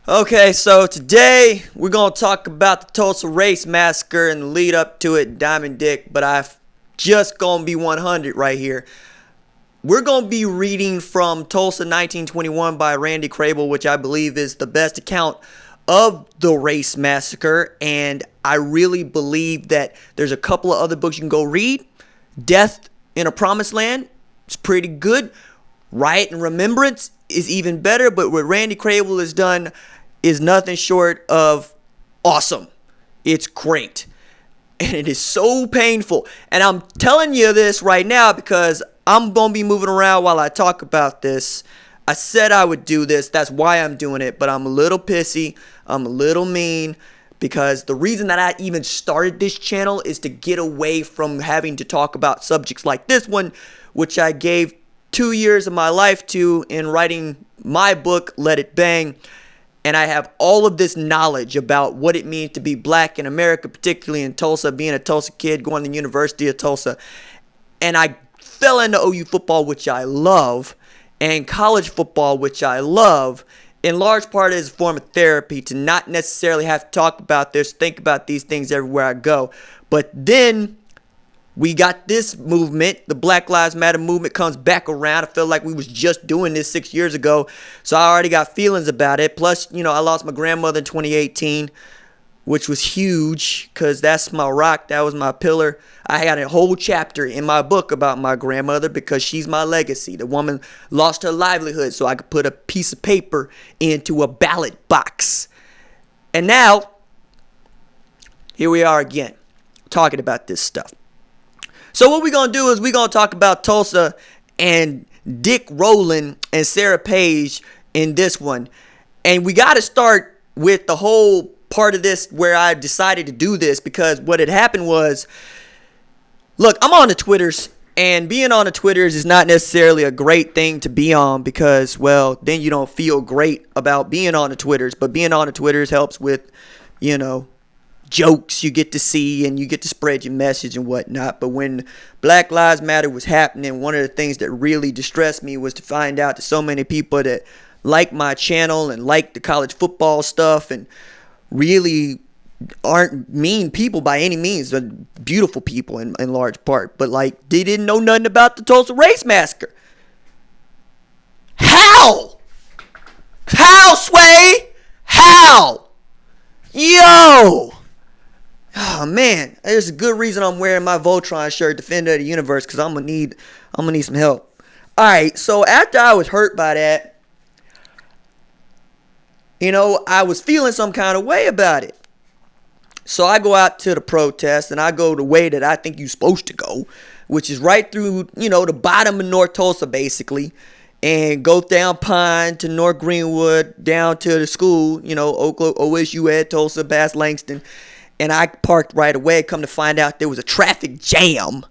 Okay, so today we're going to talk about the Tulsa Race Massacre and the lead up to it, Diamond Dick, but I've just going to be 100 right here. We're going to be reading from Tulsa 1921 by Randy Crable, which I believe is the best account of the Race Massacre, and I really believe that there's a couple of other books you can go read. Death in a Promised Land is pretty good. Riot and Remembrance is even better, but what Randy Crable has done is nothing short of awesome. It's great. And it is so painful. And I'm telling you this right now because I'm going to be moving around while I talk about this. I said I would do this. That's why I'm doing it. But I'm a little pissy. I'm a little mean. Because the reason that I even started this channel is to get away from having to talk about subjects like this one, which I gave 2 years of my life to in writing my book, Let It Bang. And I have all of this knowledge about what it means to be black in America, particularly in Tulsa, being a Tulsa kid, going to the University of Tulsa. And I fell into OU football, which I love, and college football, which I love, in large part as a form of therapy to not necessarily have to talk about this, think about these things everywhere I go. But then we got this movement, the Black Lives Matter movement comes back around. I feel like we was just doing this 6 years ago, so I already got feelings about it. Plus, I lost my grandmother in 2018, which was huge because that's my rock. That was my pillar. I had a whole chapter in my book about my grandmother because she's my legacy. The woman lost her livelihood so I could put a piece of paper into a ballot box. And now, here we are again, talking about this stuff. So what we're going to do is we're going to talk about Tulsa and Dick Rowland and Sarah Page in this one. And we got to start with the whole part of this where I decided to do this because what had happened was, look, I'm on the Twitters, and being on the Twitters is not necessarily a great thing to be on because, well, then you don't feel great about being on the Twitters. But being on the Twitters helps with, jokes you get to see and you get to spread your message and whatnot. But when Black Lives Matter was happening, one of the things that really distressed me was to find out that so many people that like my channel and like the college football stuff and really aren't mean people by any means. They're beautiful people in large part. But they didn't know nothing about the Tulsa Race Massacre. How? How, Sway? How? Yo! Oh man, there's a good reason I'm wearing my Voltron shirt, Defender of the Universe, because I'm gonna need some help. Alright, so after I was hurt by that, I was feeling some kind of way about it. So I go out to the protest and I go the way that I think you're supposed to go, which is right through, the bottom of North Tulsa basically, and go down Pine to North Greenwood, down to the school, OSU Ed, Tulsa, Bass Langston. And I parked right away. Come to find out there was a traffic jam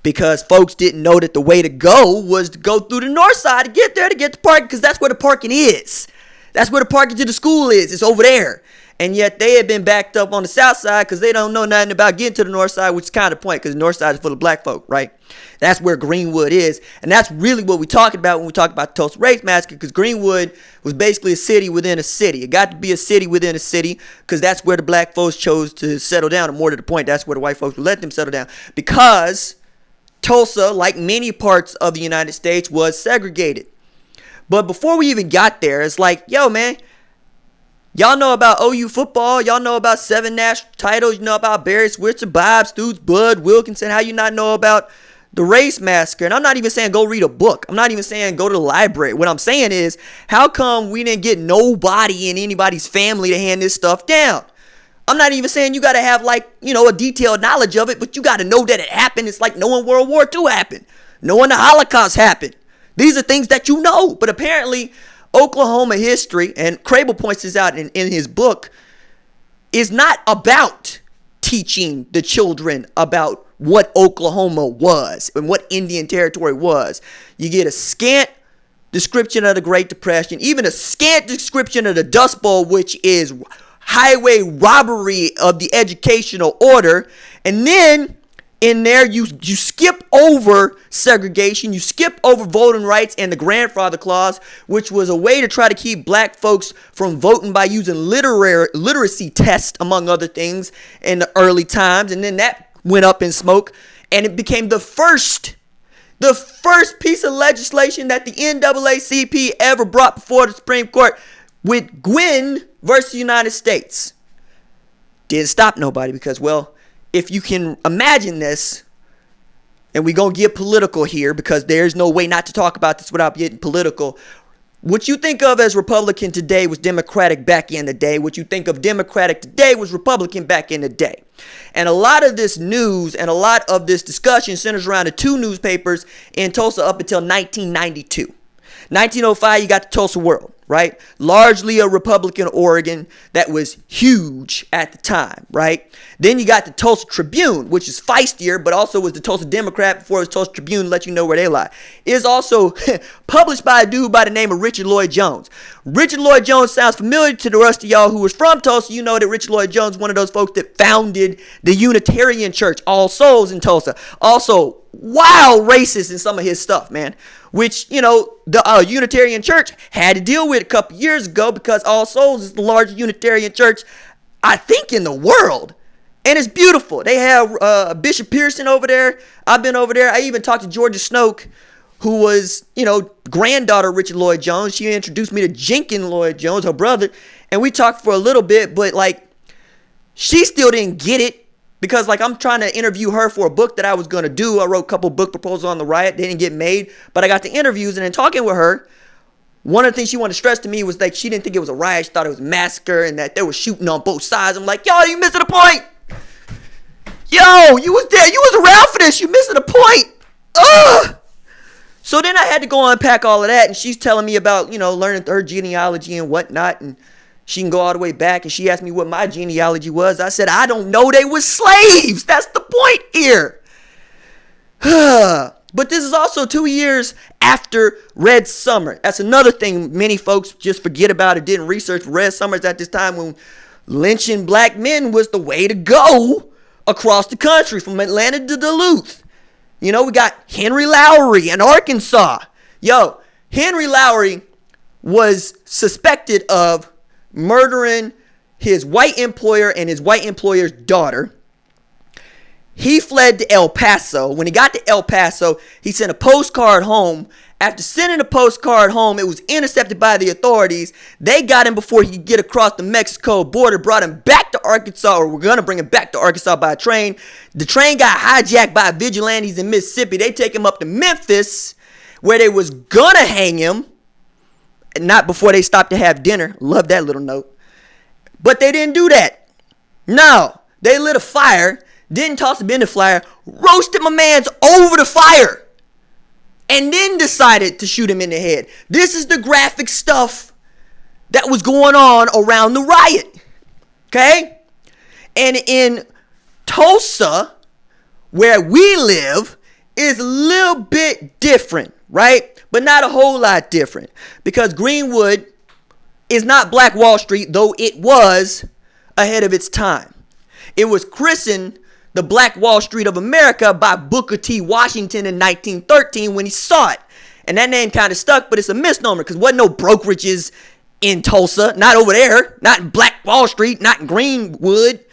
because folks didn't know that the way to go was to go through the north side to get there to get the parking because that's where the parking is. That's where the parking to the school is. It's over there. And yet they had been backed up on the south side because they don't know nothing about getting to the north side, which is kind of the point because the north side is full of black folk, right? That's where Greenwood is. And that's really what we're talking about when we talk about the Tulsa Race Massacre because Greenwood was basically a city within a city. It got to be a city within a city because that's where the black folks chose to settle down. And more to the point, that's where the white folks would let them settle down. Because Tulsa, like many parts of the United States, was segregated. But before we even got there, it's like, yo, man, y'all know about OU football. Y'all know about 7 national titles. You know about Barry Switzer, Bob Stoops, Bud Wilkinson. How you not know about the Race Massacre? And I'm not even saying go read a book. I'm not even saying go to the library. What I'm saying is, how come we didn't get nobody in anybody's family to hand this stuff down? I'm not even saying you got to have a detailed knowledge of it, but you got to know that it happened. It's like knowing World War II happened, knowing the Holocaust happened. These are things that you know. But apparently, Oklahoma history, and Crable points this out in his book, is not about teaching the children about what Oklahoma was and what Indian Territory was. You get a scant description of the Great Depression, even a scant description of the Dust Bowl, which is highway robbery of the educational order. And then in there, you skip over segregation, you skip over voting rights and the grandfather clause, which was a way to try to keep black folks from voting by using literacy tests, among other things, in the early times. And then that went up in smoke, and it became the first piece of legislation that the NAACP ever brought before the Supreme Court with Gwynn versus United States. Didn't stop nobody because, well, if you can imagine this, and we're going to get political here because there's no way not to talk about this without getting political. What you think of as Republican today was Democratic back in the day. What you think of Democratic today was Republican back in the day. And a lot of this news and a lot of this discussion centers around the two newspapers in Tulsa up until 1992. 1905, you got the Tulsa World, right? Largely a Republican organ that was huge at the time, right? Then you got the Tulsa Tribune, which is feistier, but also was the Tulsa Democrat before it was Tulsa Tribune, to let you know where they lie. It is also published by a dude by the name of Richard Lloyd Jones. Richard Lloyd Jones sounds familiar to the rest of y'all who was from Tulsa. You know that Richard Lloyd Jones, one of those folks that founded the Unitarian Church, All Souls in Tulsa. Also, wild racist in some of his stuff, man. Which, you know, the Unitarian Church had to deal with a couple years ago because All Souls is the largest Unitarian church, I think, in the world. And it's beautiful. They have Bishop Pearson over there. I've been over there. I even talked to Georgia Snoke, who was, you know, granddaughter of Richard Lloyd Jones. She introduced me to Jenkins Lloyd Jones, her brother. And we talked for a little bit, but, like, she still didn't get it. Because, like, I'm trying to interview her for a book that I was going to do. I wrote a couple book proposals on the riot. They didn't get made. But I got the interviews. And in talking with her, one of the things she wanted to stress to me was, like, she didn't think it was a riot. She thought it was a massacre and that they were shooting on both sides. I'm like, yo, you missing the point. Yo, you was there. You was around for this. You missing the point. Ugh. So then I had to go unpack all of that. And she's telling me about, you know, learning her genealogy and whatnot. And she can go all the way back, and she asked me what my genealogy was. I said, I don't know. They were slaves. That's the point here. But this is also 2 years after Red Summer. That's another thing many folks just forget about or didn't research. Red Summers at this time when lynching black men was the way to go across the country from Atlanta to Duluth. You know, we got Henry Lowry in Arkansas. Yo, Henry Lowry was suspected of murdering his white employer and his white employer's daughter. He fled to El Paso. When he got to El Paso, he sent a postcard home. After sending a postcard home, it was intercepted by the authorities. They got him before he could get across the Mexico border, brought him back to Arkansas, or we're going to bring him back to Arkansas by train. The train got hijacked by vigilantes in Mississippi. They take him up to Memphis, where they was going to hang him. Not before they stopped to have dinner. Love that little note. But they didn't do that. No. They lit a fire. Didn't toss him in the fire. Roasted my mans over the fire. And then decided to shoot him in the head. This is the graphic stuff that was going on around the riot. Okay? And in Tulsa, where we live, is a little bit different, right? But not a whole lot different, because Greenwood is not Black Wall Street, though it was ahead of its time. It was christened the Black Wall Street of America by Booker T. Washington in 1913 when he saw it. And that name kind of stuck, but it's a misnomer because wasn't no brokerages in Tulsa, not over there, not in Black Wall Street, not in Greenwood.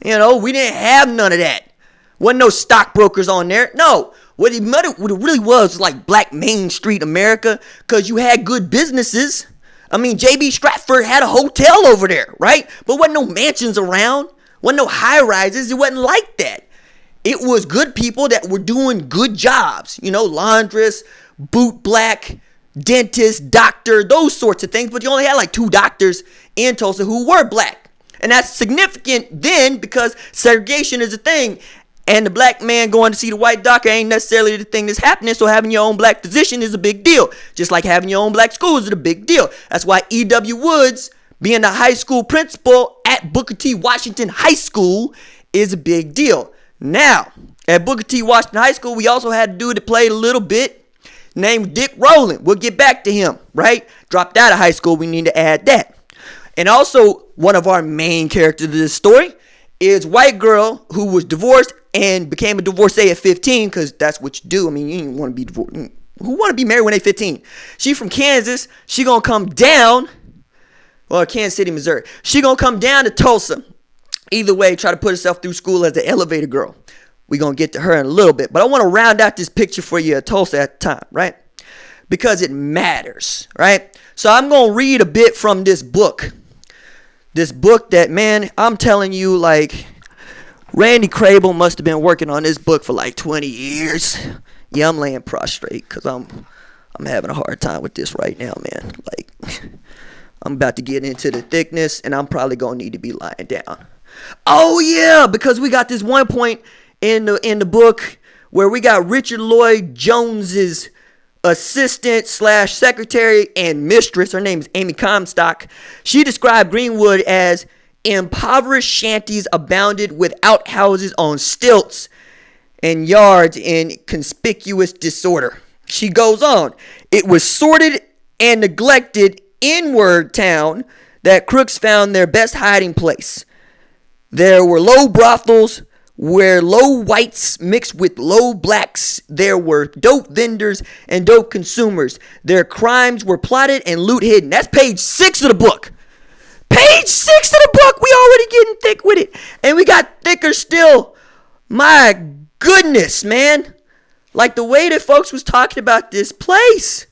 You know, we didn't have none of that. Wasn't no stockbrokers on there. No. What it really was like Black Main Street America, because you had good businesses. I mean, J.B. Stratford had a hotel over there, right? But wasn't no mansions around. Wasn't no high-rises. It wasn't like that. It was good people that were doing good jobs. You know, laundress, boot black, dentist, doctor, those sorts of things. But you only had like 2 doctors in Tulsa who were black. And that's significant then because segregation is a thing. And the black man going to see the white doctor ain't necessarily the thing that's happening. So having your own black physician is a big deal. Just like having your own black schools is a big deal. That's why E.W. Woods being the high school principal at Booker T. Washington High School is a big deal. Now, at Booker T. Washington High School, we also had a dude that played a little bit named Dick Rowland. We'll get back to him, right? Dropped out of high school. We need to add that. And also, one of our main characters of this story is white girl who was divorced and became a divorcee at 15, because that's what you do. I mean, you didn't want to be divorced. Who want to be married when they 15? She from Kansas. She gonna come down, well, Kansas City, Missouri. She gonna come down to Tulsa. Either way, try to put herself through school as the elevator girl. We gonna get to her in a little bit, but I want to round out this picture for you of Tulsa at the time, right? Because it matters, right? So I'm gonna read a bit from this book. This book that, man, I'm telling you, like, Randy Crable must have been working on this book for like 20 years. Yeah, I'm laying prostrate because I'm having a hard time with this right now, man. Like, I'm about to get into the thickness, and I'm probably gonna need to be lying down. Oh yeah, because we got this one point in the book where we got Richard Lloyd Jones's assistant / secretary and mistress. Her name is Amy Comstock. She described Greenwood as impoverished shanties abounded with outhouses on stilts and yards in conspicuous disorder. She goes on. It was sordid and neglected inward town that crooks found their best hiding place. There were low brothels where low whites mixed with low blacks. There were dope vendors and dope consumers. Their crimes were plotted and loot hidden. That's page 6 of the book. Page 6 of the book. We already getting thick with it. And we got thicker still. My goodness, man. Like the way that folks was talking about this place.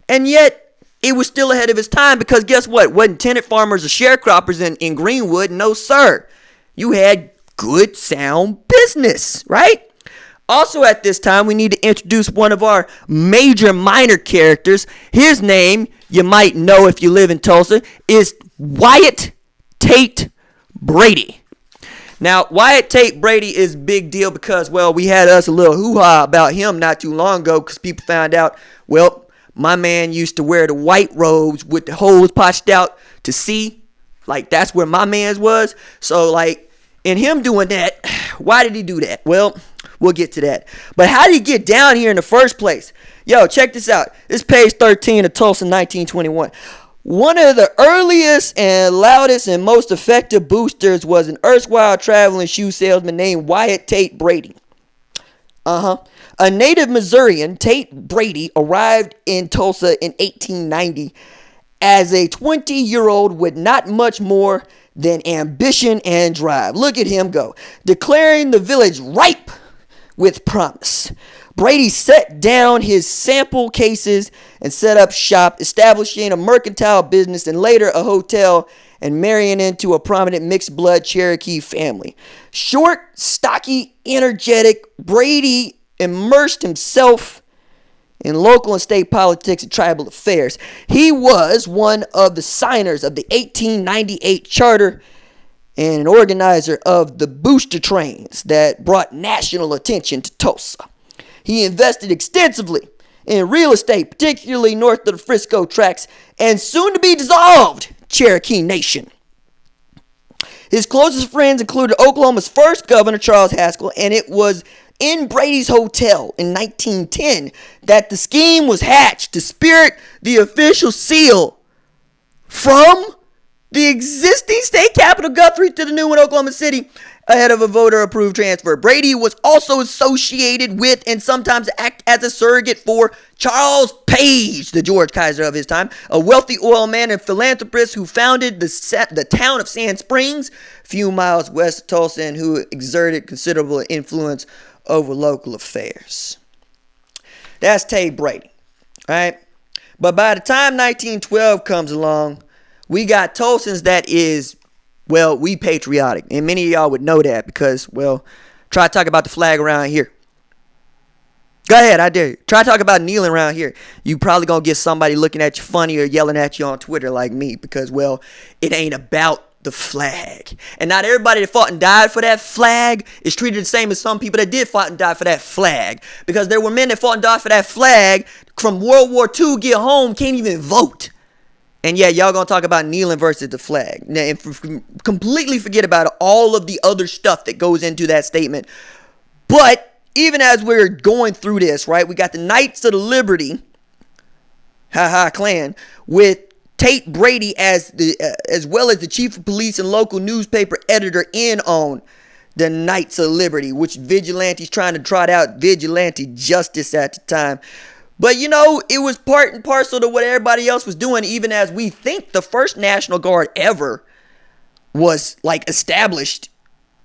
And yet it was still ahead of its time, because guess what? Wasn't tenant farmers or sharecroppers in Greenwood? No, sir. You had good, sound business, right? Also at this time, we need to introduce one of our major minor characters. His name, you might know if you live in Tulsa, is Wyatt Tate Brady. Now, Wyatt Tate Brady is a big deal because, well, we had us a little hoo-ha about him not too long ago, because people found out, well, my man used to wear the white robes with the holes patched out to see. Like, that's where my man's was. So, like, in him doing that, why did he do that? Well, we'll get to that. But how did he get down here in the first place? Yo, check this out. This is page 13 of Tulsa 1921. One of the earliest and loudest and most effective boosters was an erstwhile traveling shoe salesman named Wyatt Tate Brady. A native Missourian, Tate Brady arrived in Tulsa in 1890 as a 20-year-old with not much more than ambition and drive. Look at him go, declaring the village ripe with promise. Brady set down his sample cases and set up shop, establishing a mercantile business and later a hotel, and marrying into a prominent mixed-blood Cherokee family. Short, stocky, energetic, Brady immersed himself in local and state politics and tribal affairs. He was one of the signers of the 1898 charter and an organizer of the booster trains that brought national attention to Tulsa. He invested extensively in real estate, particularly north of the Frisco tracts and soon to be dissolved Cherokee Nation. His closest friends included Oklahoma's first governor, Charles Haskell, and it was in Brady's hotel in 1910 that the scheme was hatched to spirit the official seal from the existing state capital Guthrie to the new one, Oklahoma City, ahead of a voter-approved transfer. Brady was also associated with and sometimes act as a surrogate for Charles Page, the George Kaiser of his time, a wealthy oil man and philanthropist who founded the town of Sand Springs, a few miles west of Tulsa, and who exerted considerable influence over local affairs. That's Tate Brady, right? But by the time 1912 comes along, we got Tulsans that is, well, we patriotic. And many of y'all would know that because, well, try to talk about the flag around here. Go ahead, I dare you. Try to talk about kneeling around here. You probably going to get somebody looking at you funny or yelling at you on Twitter like me because, well, it ain't about the flag. And not everybody that fought and died for that flag is treated the same as some people that did fight and die for that flag. Because there were men that fought and died for that flag from World War II, get home, can't even vote. And yeah, y'all gonna talk about kneeling versus the flag. Now, completely forget about all of the other stuff that goes into that statement. But even as we're going through this, right, we got the Knights of the Liberty, Clan, with Tate Brady as well as the chief of police and local newspaper editor in on the Knights of Liberty, which vigilantes trying to trot out vigilante justice at the time. But it was part and parcel to what everybody else was doing, even as we think the first National Guard ever was established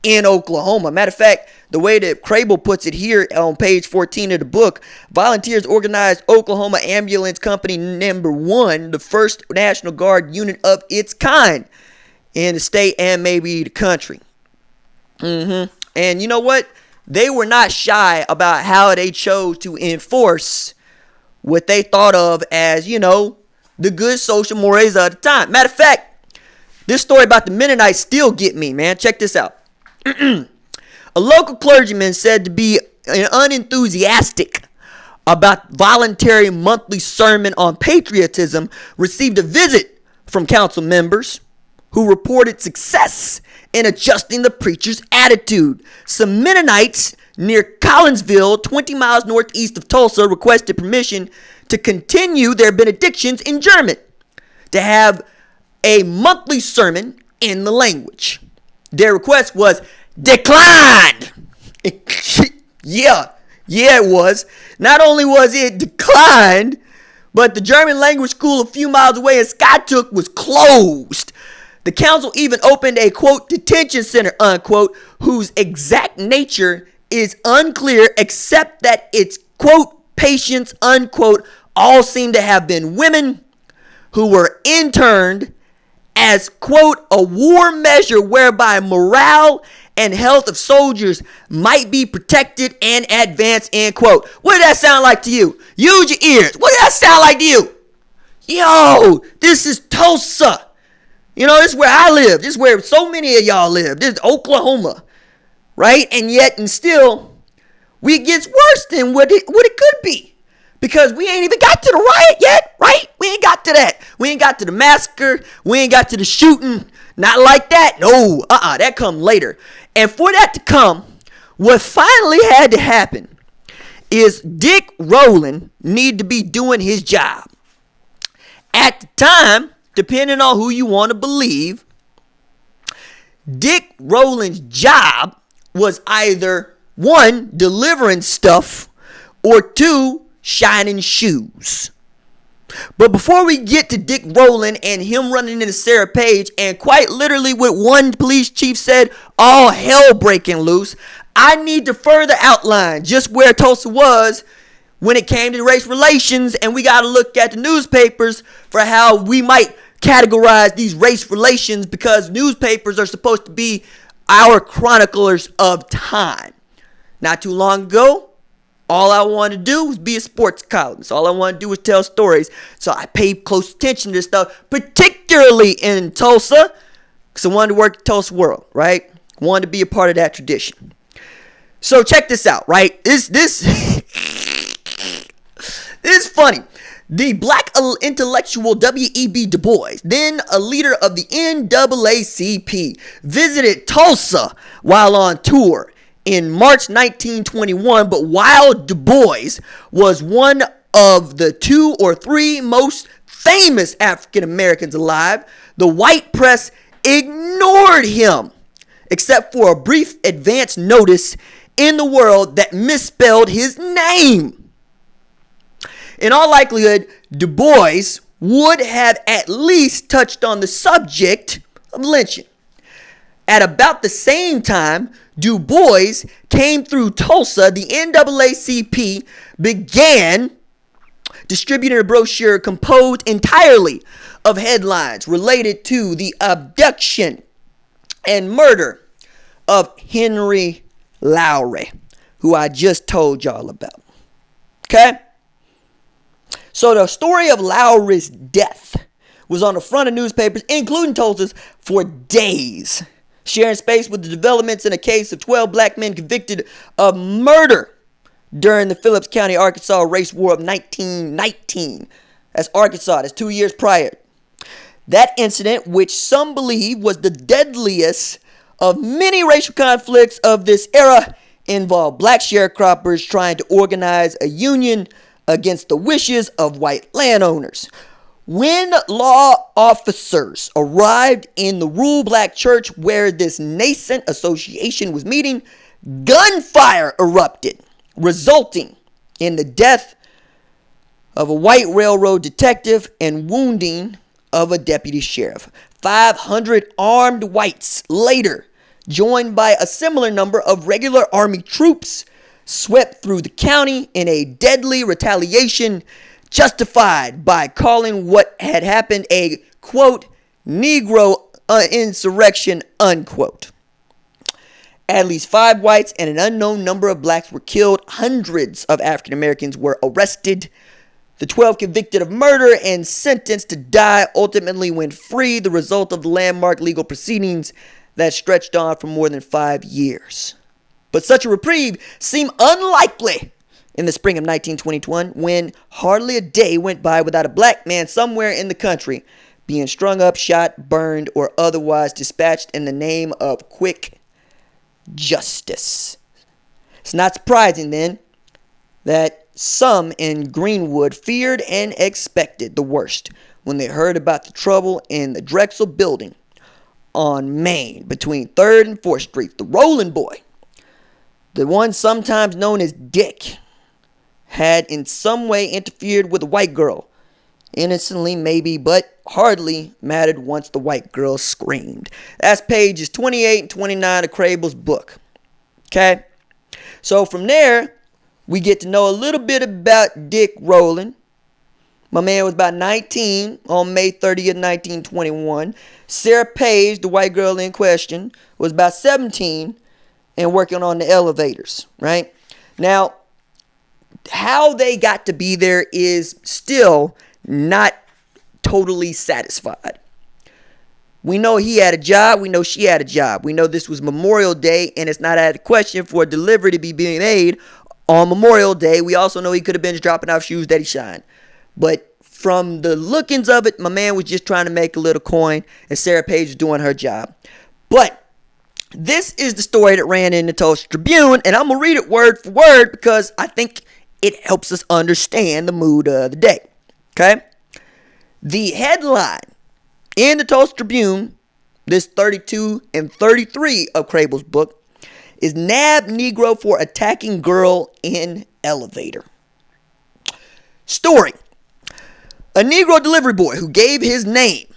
in Oklahoma. Matter of fact, the way that Crable puts it here on page 14 of the book, volunteers organized Oklahoma Ambulance Company number 1, the first National Guard unit of its kind in the state and maybe the country. And you know what? They were not shy about how they chose to enforce what they thought of as, the good social mores of the time. Matter of fact, this story about the Mennonites still get me, man. Check this out. A local clergyman said to be unenthusiastic about voluntary monthly sermon on patriotism received a visit from council members who reported success in adjusting the preacher's attitude. Some Mennonites near Collinsville, 20 miles northeast of Tulsa, requested permission to continue their benedictions in German, to have a monthly sermon in the language. Their request was declined. Yeah, it was. Not only was it declined, but the German language school a few miles away in Skytook was closed. The council even opened a, quote, detention center, unquote, whose exact nature is unclear, except that its, quote, patients, unquote, all seem to have been women who were interned as, quote, a war measure whereby morale and health of soldiers might be protected and advanced, end quote. What did that sound like to you? Use your ears. What did that sound like to you? Yo, this is Tulsa. This is where I live. This is where so many of y'all live. This is Oklahoma, right? And yet, and still, it gets worse than what it could be. Because we ain't even got to the riot yet, right? We ain't got to that. We ain't got to the massacre. We ain't got to the shooting. Not like that. No, that come later. And for that to come, what finally had to happen is Dick Rowland need to be doing his job. At the time, depending on who you want to believe, Dick Rowland's job was either 1, delivering stuff, or 2, shining shoes. But before we get to Dick Rowland and him running into Sarah Page and quite literally what one police chief said, all hell breaking loose, I need to further outline just where Tulsa was when it came to race relations, and we got to look at the newspapers for how we might categorize these race relations, because newspapers are supposed to be our chroniclers of time. Not too long ago, all I wanted to do was be a sports columnist. All I wanted to do was tell stories. So I paid close attention to this stuff, particularly in Tulsa, because I wanted to work the Tulsa world, right? Wanted to be a part of that tradition. So check this out, right? This is funny. The black intellectual W.E.B. Du Bois, then a leader of the NAACP, visited Tulsa while on tour in March 1921, but while Du Bois was one of the 2 or 3 most famous African Americans alive, the white press ignored him, except for a brief advance notice in the World that misspelled his name. In all likelihood, Du Bois would have at least touched on the subject of lynching. At about the same time Du Bois came through Tulsa, the NAACP began distributing a brochure composed entirely of headlines related to the abduction and murder of Henry Lowry, who I just told y'all about. Okay? So the story of Lowry's death was on the front of newspapers, including Tulsa's, for days, sharing space with the developments in a case of 12 black men convicted of murder during the Phillips County, Arkansas race war of 1919. That's Arkansas. That's 2 years prior. That incident, which some believe was the deadliest of many racial conflicts of this era, involved black sharecroppers trying to organize a union against the wishes of white landowners. When law officers arrived in the rural black church where this nascent association was meeting, gunfire erupted, resulting in the death of a white railroad detective and wounding of a deputy sheriff. 500 armed whites later, joined by a similar number of regular army troops, swept through the county in a deadly retaliation justified by calling what had happened a, quote, Negro insurrection, unquote. At least 5 whites and an unknown number of blacks were killed. Hundreds of African Americans were arrested. The 12 convicted of murder and sentenced to die ultimately went free, the result of the landmark legal proceedings that stretched on for more than 5 years. But such a reprieve seemed unlikely in the spring of 1921, when hardly a day went by without a black man somewhere in the country being strung up, shot, burned, or otherwise dispatched in the name of quick justice. It's not surprising then that some in Greenwood feared and expected the worst when they heard about the trouble in the Drexel Building on Main between 3rd and 4th Street. The Rowland boy, the one sometimes known as Dick, had in some way interfered with a white girl. Innocently, maybe, but hardly mattered once the white girl screamed. That's pages 28 and 29 of Crable's book. Okay? So from there, we get to know a little bit about Dick Rowland. My man was about 19 on May 30th, 1921. Sarah Page, the white girl in question, was about 17 and working on the elevators, right? Now, how they got to be there is still not totally satisfied. We know he had a job. We know she had a job. We know this was Memorial Day, and it's not out of the question for a delivery to be being made on Memorial Day. We also know he could have been just dropping off shoes that he shined. But from the lookings of it, my man was just trying to make a little coin, and Sarah Page was doing her job. But this is the story that ran in the Tulsa Tribune, and I'm going to read it word for word because I think it helps us understand the mood of the day. Okay? The headline in the Tulsa Tribune, this 32 and 33 of Crable's book, is Nab Negro for attacking girl in elevator. Story. A Negro delivery boy who gave his name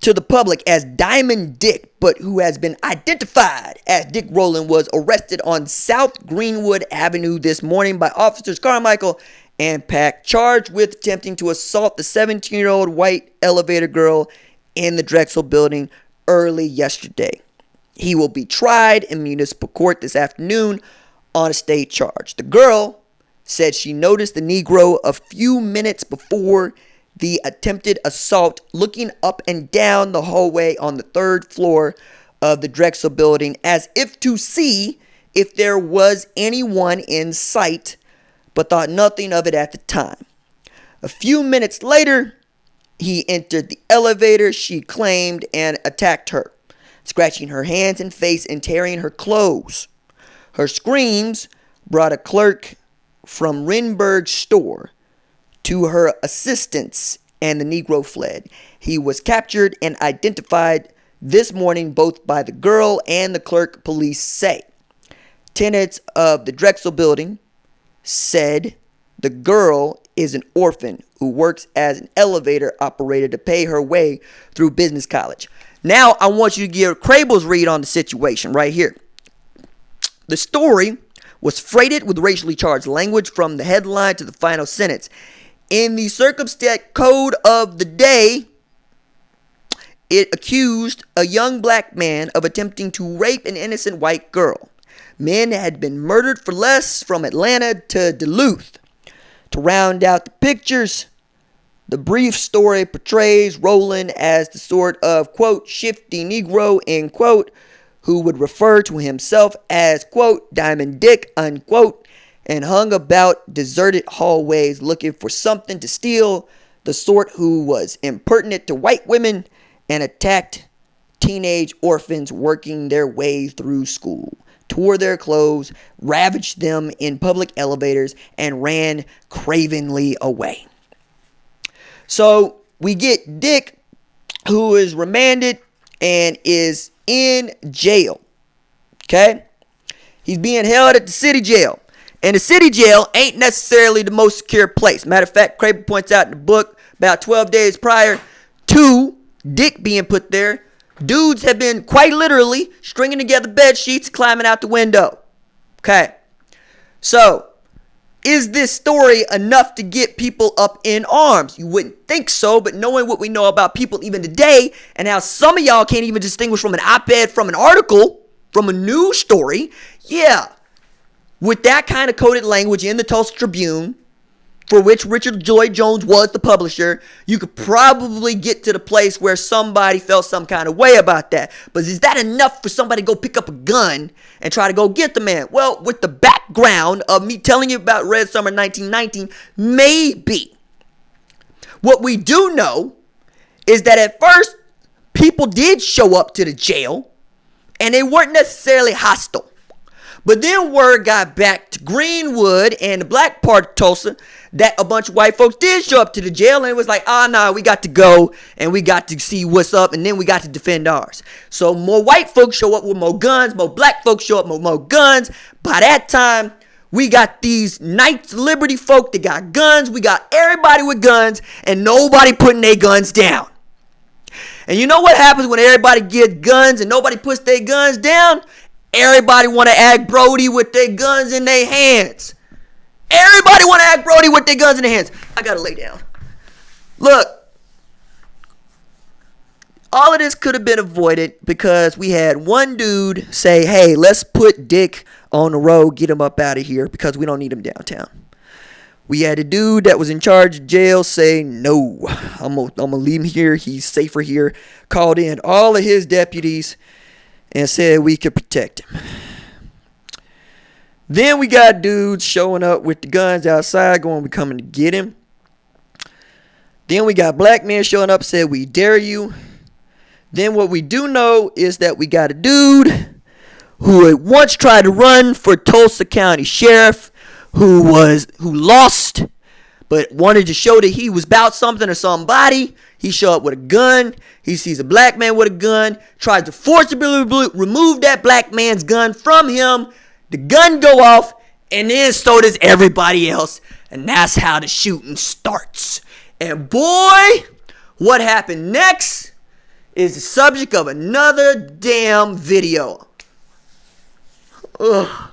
to the public as Diamond Dick, but who has been identified as Dick Rowland, was arrested on South Greenwood Avenue this morning by officers Carmichael and Pack, charged with attempting to assault the 17-year-old white elevator girl in the Drexel Building early yesterday. He will be tried in municipal court this afternoon on a state charge. The girl said she noticed the Negro a few minutes before the attempted assault, looking up and down the hallway on the 3rd floor of the Drexel Building as if to see if there was anyone in sight, but thought nothing of it at the time. A few minutes later, he entered the elevator, she claimed, and attacked her, scratching her hands and face and tearing her clothes. Her screams brought a clerk from Renberg's store to her assistance, and the Negro fled. He was captured and identified this morning both by the girl and the clerk, police say. Tenants of the Drexel Building said the girl is an orphan who works as an elevator operator to pay her way through business college. Now I want you to give Crable's read on the situation right here. The story was freighted with racially charged language from the headline to the final sentence. In the circumstance code of the day, it accused a young black man of attempting to rape an innocent white girl. Men had been murdered for less from Atlanta to Duluth. To round out the pictures, the brief story portrays Rowland as the sort of, quote, shifty Negro, end quote, who would refer to himself as, quote, Diamond Dick, unquote, and hung about deserted hallways looking for something to steal, the sort who was impertinent to white women and attacked teenage orphans working their way through school, tore their clothes, ravaged them in public elevators, and ran cravenly away. So we get Dick, who is remanded and is in jail. Okay? He's being held at the city jail. And the city jail ain't necessarily the most secure place. Matter of fact, Craven points out in the book, about 12 days prior to Dick being put there, dudes have been quite literally stringing together bed sheets, climbing out the window. Okay. So, is this story enough to get people up in arms? You wouldn't think so, but knowing what we know about people even today, and how some of y'all can't even distinguish from an op-ed from an article, from a news story, yeah. With that kind of coded language in the Tulsa Tribune, for which Richard Lloyd Jones was the publisher, you could probably get to the place where somebody felt some kind of way about that. But is that enough for somebody to go pick up a gun and try to go get the man? Well, with the background of me telling you about Red Summer 1919, maybe. What we do know is that at first, people did show up to the jail, and they weren't necessarily hostile. But then word got back to Greenwood and the black part of Tulsa that a bunch of white folks did show up to the jail, and it was like, nah, we got to go and we got to see what's up, and then we got to defend ours. So more white folks show up with more guns, more black folks show up with more guns. By that time, we got these Knights of Liberty folk that got guns. We got everybody with guns and nobody putting their guns down. And you know what happens when everybody gets guns and nobody puts their guns down? Everybody want to act Brody with their guns in their hands. Everybody want to act Brody with their guns in their hands. I got to lay down. Look. All of this could have been avoided because we had one dude say, hey, let's put Dick on the road, get him up out of here because we don't need him downtown. We had a dude that was in charge of jail say, no, I'm going to leave him here. He's safer here. Called in all of his deputies and said we could protect him. Then we got dudes showing up with the guns outside going, we coming to get him. Then we got black men showing up, said we dare you. Then what we do know is that we got a dude who had once tried to run for Tulsa County Sheriff, who lost, but wanted to show that he was about something or somebody. He showed up with a gun. He sees a black man with a gun, tries to forcibly remove that black man's gun from him. The gun go off, and then so does everybody else. And that's how the shooting starts. And boy, what happened next is the subject of another damn video. Ugh.